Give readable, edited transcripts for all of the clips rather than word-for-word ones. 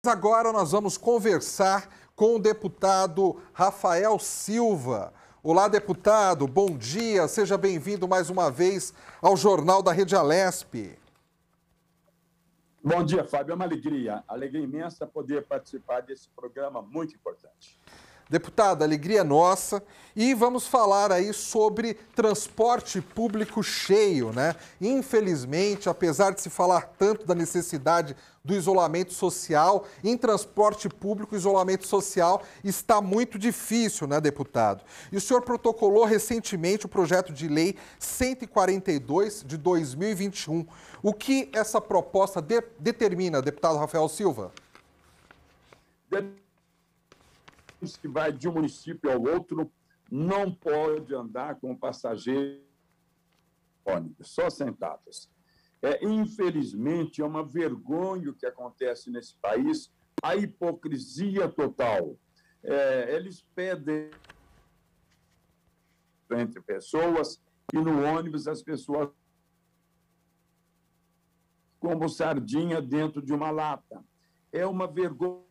Agora nós vamos conversar com o deputado Rafael Silva. Olá, deputado, bom dia, seja bem-vindo mais uma vez ao Jornal da Rede Alesp. Bom dia, Fábio, é uma alegria imensa poder participar desse programa muito importante. Deputado, alegria nossa. E vamos falar aí sobre transporte público cheio, né? Infelizmente, apesar de se falar tanto da necessidade do isolamento social, em transporte público, o isolamento social está muito difícil, né, deputado? E o senhor protocolou recentemente o projeto de lei 142 de 2021. O que essa proposta determina, deputado Rafael Silva? Que vai de um município ao outro não pode andar com passageiros ônibus, só sentados. Infelizmente, é uma vergonha o que acontece nesse país, a hipocrisia total. Eles pedem entre pessoas e no ônibus as pessoas como sardinha dentro de uma lata. É uma vergonha.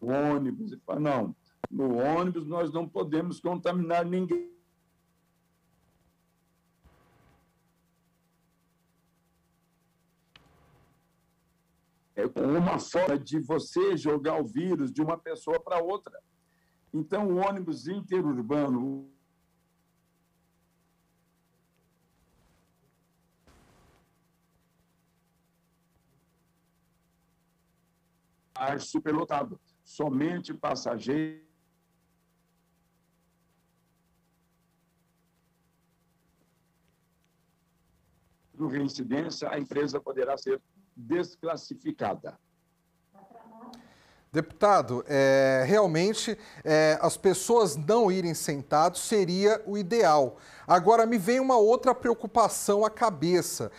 Ônibus, e fala, não, no ônibus nós não podemos contaminar ninguém. É uma forma de você jogar o vírus de uma pessoa para outra. Então, o ônibus interurbano, superlotado. Somente passageiros. Do reincidência, a empresa poderá ser desclassificada. Deputado, realmente as pessoas não irem sentados seria o ideal. Agora, me vem uma outra preocupação à cabeça.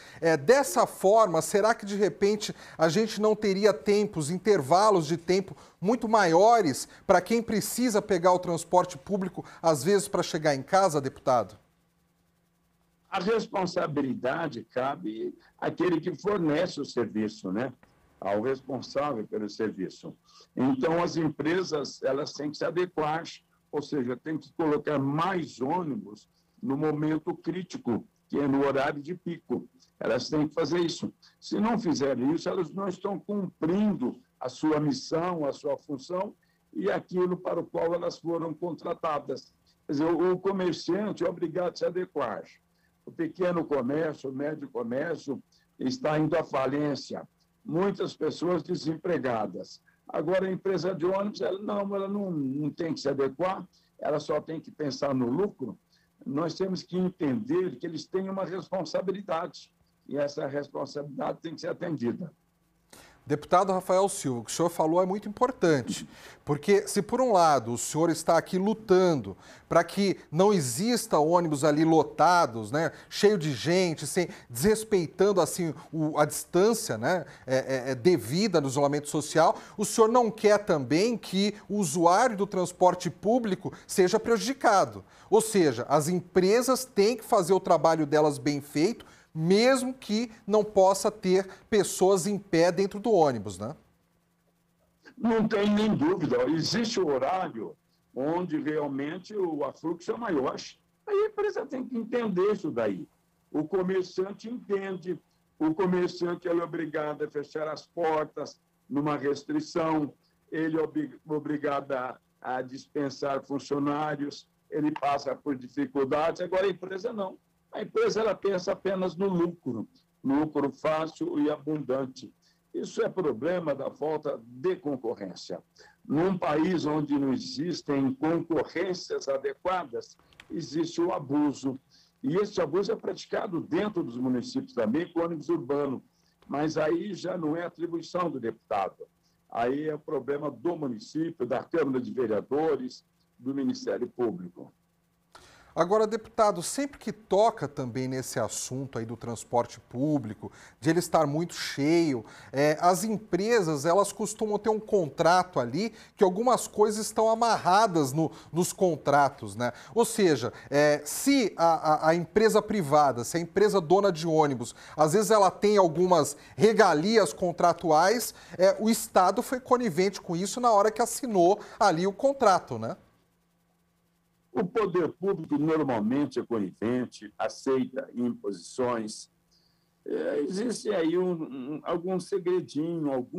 Dessa forma, será que de repente a gente não teria intervalos de tempo muito maiores para quem precisa pegar o transporte público, às vezes para chegar em casa, deputado? A responsabilidade cabe àquele que fornece o serviço, né? Ao responsável pelo serviço. Então, as empresas elas têm que se adequar, ou seja, têm que colocar mais ônibus no momento crítico, que é no horário de pico. Elas têm que fazer isso. Se não fizerem isso, elas não estão cumprindo a sua missão, a sua função e aquilo para o qual elas foram contratadas. Quer dizer, o comerciante é obrigado a se adequar. O pequeno comércio, o médio comércio está indo à falência. Muitas pessoas desempregadas. Agora, a empresa de ônibus, ela não tem que se adequar, ela só tem que pensar no lucro. Nós temos que entender que eles têm uma responsabilidade, e essa responsabilidade tem que ser atendida. Deputado Rafael Silva, o que o senhor falou é muito importante, porque se por um lado o senhor está aqui lutando para que não exista ônibus ali lotados, né, cheio de gente, desrespeitando assim a distância, né, devida no isolamento social, o senhor não quer também que o usuário do transporte público seja prejudicado. Ou seja, as empresas têm que fazer o trabalho delas bem feito, mesmo que não possa ter pessoas em pé dentro do ônibus, né? Não tem nem dúvida. Existe o horário onde realmente o afluxo é maior. Aí a empresa tem que entender isso daí. O comerciante entende. O comerciante é obrigado a fechar as portas numa restrição. Ele é obrigado a dispensar funcionários. Ele passa por dificuldades. Agora, a empresa não. A empresa ela pensa apenas no lucro fácil e abundante. Isso é problema da falta de concorrência. Num país onde não existem concorrências adequadas, existe o abuso. E esse abuso é praticado dentro dos municípios também, com ônibus urbano. Mas aí já não é atribuição do deputado. Aí é o problema do município, da Câmara de Vereadores, do Ministério Público. Agora, deputado, sempre que toca também nesse assunto aí do transporte público, de ele estar muito cheio, as empresas, elas costumam ter um contrato ali que algumas coisas estão amarradas nos contratos, né? Ou seja, se a empresa privada, se a empresa dona de ônibus, às vezes ela tem algumas regalias contratuais, o Estado foi conivente com isso na hora que assinou ali o contrato, né? O poder público normalmente é conivente, aceita imposições. Existe aí alguns segredinhos,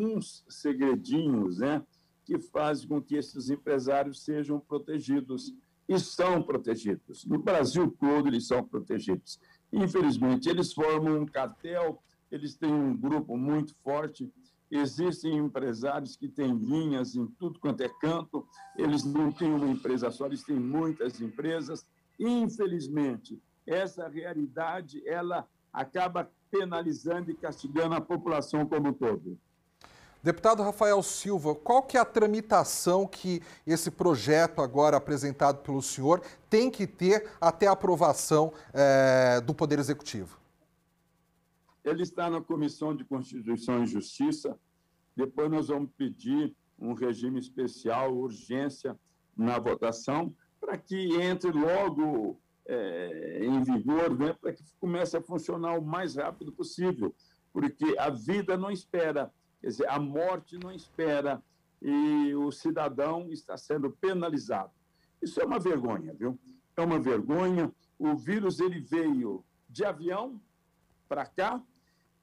né, que fazem com que esses empresários sejam protegidos e são protegidos. No Brasil todo eles são protegidos. Infelizmente, eles formam um cartel, eles têm um grupo muito forte. Existem empresários que têm linhas em tudo quanto é canto, eles não têm uma empresa só, eles têm muitas empresas. Infelizmente, essa realidade ela acaba penalizando e castigando a população como um todo. Deputado Rafael Silva, qual que é a tramitação que esse projeto agora apresentado pelo senhor tem que ter até a aprovação do Poder Executivo? Ele está na Comissão de Constituição e Justiça. Depois nós vamos pedir um regime especial, urgência na votação, para que entre logo em vigor, né, para que comece a funcionar o mais rápido possível, porque a vida não espera, quer dizer, a morte não espera e o cidadão está sendo penalizado. Isso é uma vergonha, viu? É uma vergonha. O vírus ele veio de avião para cá,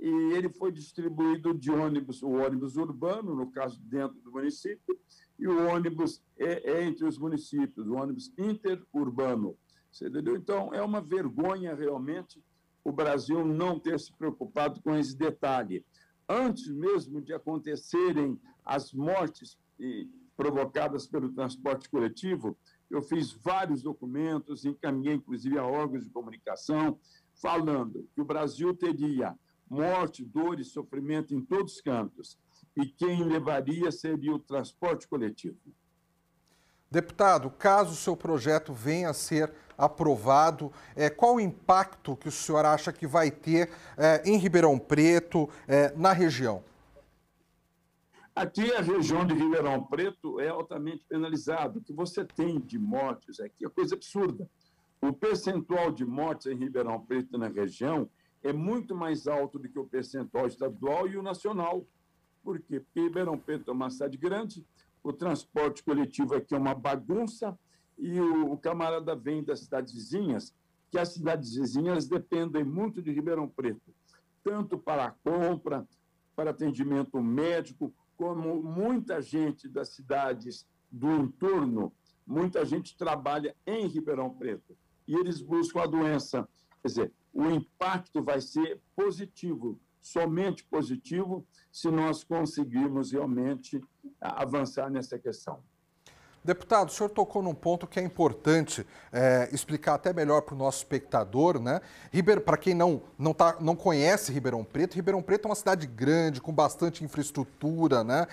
e ele foi distribuído de ônibus, o ônibus urbano, no caso dentro do município, e o ônibus entre os municípios, o ônibus interurbano. Você entendeu? Então, é uma vergonha realmente o Brasil não ter se preocupado com esse detalhe. Antes mesmo de acontecerem as mortes provocadas pelo transporte coletivo, eu fiz vários documentos, encaminhei inclusive a órgãos de comunicação, falando que o Brasil teria morte, dor e sofrimento em todos os cantos. E quem levaria seria o transporte coletivo. Deputado, caso o seu projeto venha a ser aprovado, qual o impacto que o senhor acha que vai ter em Ribeirão Preto, na região? Aqui a região de Ribeirão Preto é altamente penalizada. O que você tem de mortes aqui é coisa absurda. O percentual de mortes em Ribeirão Preto na região é muito mais alto do que o percentual estadual e o nacional. Por quê? Porque Ribeirão Preto é uma cidade grande, o transporte coletivo aqui é uma bagunça e o camarada vem das cidades vizinhas, que as cidades vizinhas dependem muito de Ribeirão Preto, tanto para a compra, para atendimento médico, como muita gente das cidades do entorno, muita gente trabalha em Ribeirão Preto e eles buscam a doença. Quer dizer, o impacto vai ser positivo, somente positivo, se nós conseguirmos realmente avançar nessa questão. Deputado, o senhor tocou num ponto que é importante explicar até melhor para o nosso espectador, né? Para quem não conhece Ribeirão Preto é uma cidade grande, com bastante infraestrutura, né?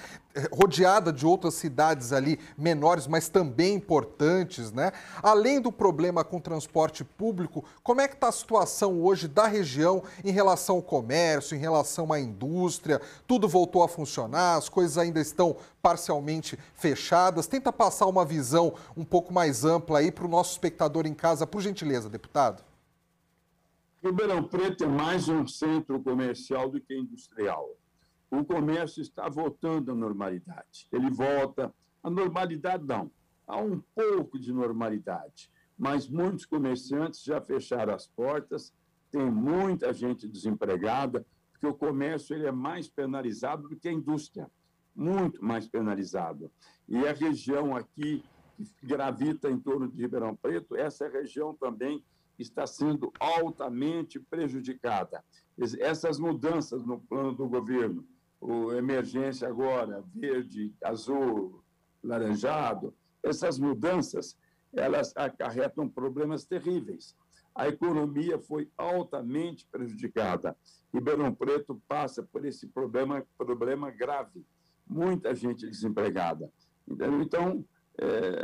Rodeada de outras cidades ali menores, mas também importantes, né? Além do problema com o transporte público, como é que está a situação hoje da região em relação ao comércio, em relação à indústria? Tudo voltou a funcionar? As coisas ainda estão parcialmente fechadas? Tenta passar uma visão um pouco mais ampla aí para o nosso espectador em casa, por gentileza, deputado. Ribeirão Preto é mais um centro comercial do que industrial. O comércio está voltando à normalidade. Ele volta à normalidade, não. Há um pouco de normalidade, mas muitos comerciantes já fecharam as portas, tem muita gente desempregada, porque o comércio ele é mais penalizado do que a indústria, muito mais penalizado. E a região aqui, que gravita em torno de Ribeirão Preto, essa região também está sendo altamente prejudicada. Essas mudanças no plano do governo, o emergência agora, verde, azul, laranjado, essas mudanças, elas acarretam problemas terríveis. A economia foi altamente prejudicada. Ribeirão Preto passa por esse problema grave. Muita gente desempregada. Então,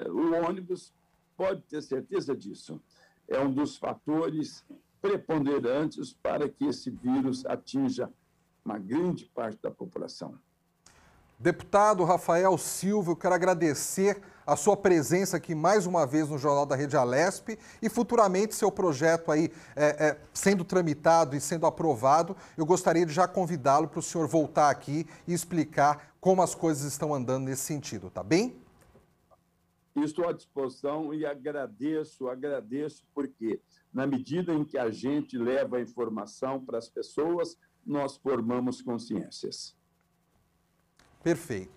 o ônibus pode ter certeza disso. é um dos fatores preponderantes para que esse vírus atinja uma grande parte da população. Deputado Rafael Silva, eu quero agradecer a sua presença aqui mais uma vez no Jornal da Rede Alesp e futuramente seu projeto aí sendo tramitado e sendo aprovado, eu gostaria de já convidá-lo para o senhor voltar aqui e explicar como as coisas estão andando nesse sentido, tá bem? Estou à disposição e agradeço porque, na medida em que a gente leva a informação para as pessoas, nós formamos consciências. Perfeito.